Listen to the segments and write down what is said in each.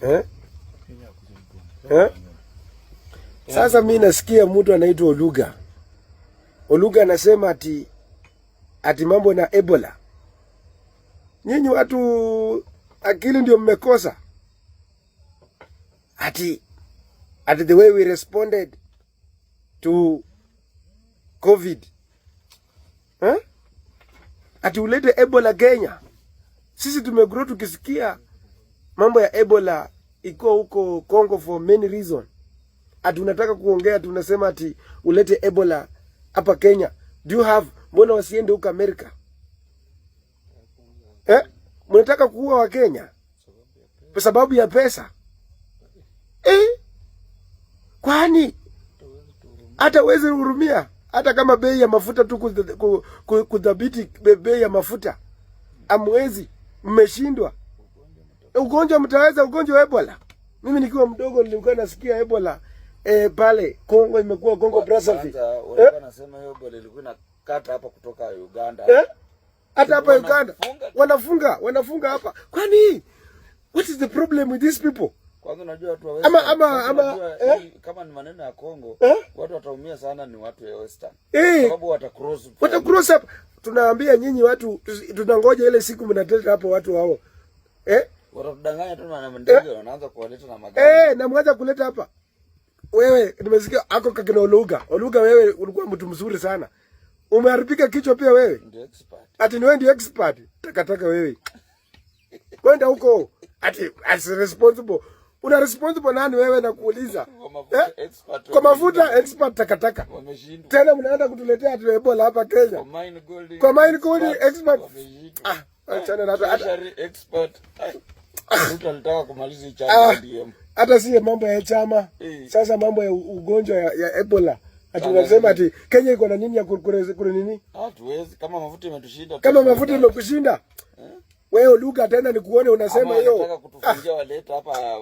Eh? Eh? Sasa mimi nasikia mtu anaitwa Oluga. Oluga anasema ati mambo na Ebola. Nyinyi watu akili ndio mmekosa. Ati the way we responded to COVID. Eh? Ati ulete Ebola Kenya. Sisi tumegrow tukisikia mambo ya Ebola iko huko Congo for many reasons. Ati unataka kuongea tunasema ati ulete Ebola hapa Kenya. Do you have, mbona wasiende huko Amerika? Mnataka kuua wa Kenya kwa sababu ya pesa? Kwani hata uweze hurumia hata kama bei ya mafuta tu kudhibiti bei ya mafuta amwezi, mmeshindwa. Ugonjwa mtaweza ugonjwa wa Ebola? Mimi nikiwa mdogo nilikuwa nasikia Ebola pale Kongo, imekuwa Kongo Brazzaville. Walikuwa nasema hiyo Ebola ilikuwa inakata hapa kutoka Uganda. Hata hapa Uganda wanafunga hapa. Kwani what is the problem with these people? Kwanza unajua watu wa Western. Kama ni maneno ya Kongo, watu wataumia sana ni watu wa Western. Sababu watacross up. Tunaambia nyinyi watu tunangoja ile siku mnateta hapo watu hao. Watadanganya tu na ndege wanaanza kuwaleta na magari. Na mwanza kuleta hapa. Wewe nimesikia ako kakina Oluga. Oluga wewe ulikuwa mtu mzuri sana. Umeharibika kichwa pia wewe. Ndio expert. Ati ni wewe ndio expert. Takataka wewe. Kwenda huko. Ati as responsible. Una responsible nani wewe na kuuliza? Kwa mafuta expert takataka. Wameshindwa. Tena mnaenda kutuletea atu Ebola hapa Kenya. Kwa mine gold expert. Achana na hata expert. Mtu alitaka kumaliza chama ndio. Hata si mambo ya chama. Sasa mambo ya ugonjwa ya Ebola. Ati unasema ati Kenya iko na nini ya kule nini? Hatuwezi kama mafuta imetushinda. Kama mafuta imekushinda. Wewe Luka tena nikuone unasema hiyo. Nataka kutufungia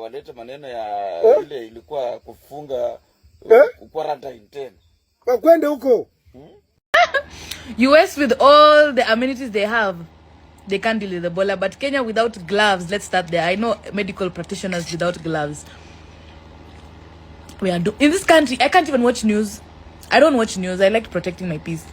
walete maneno ya ile ilikuwa kufunga quarantine tena. Kwa kwenda huko. US with all the amenities they have, they can't deal with Ebola, but Kenya without gloves, let's start there. I know medical practitioners without gloves. In this country, I can't even watch news. I don't watch news. I like protecting my peace.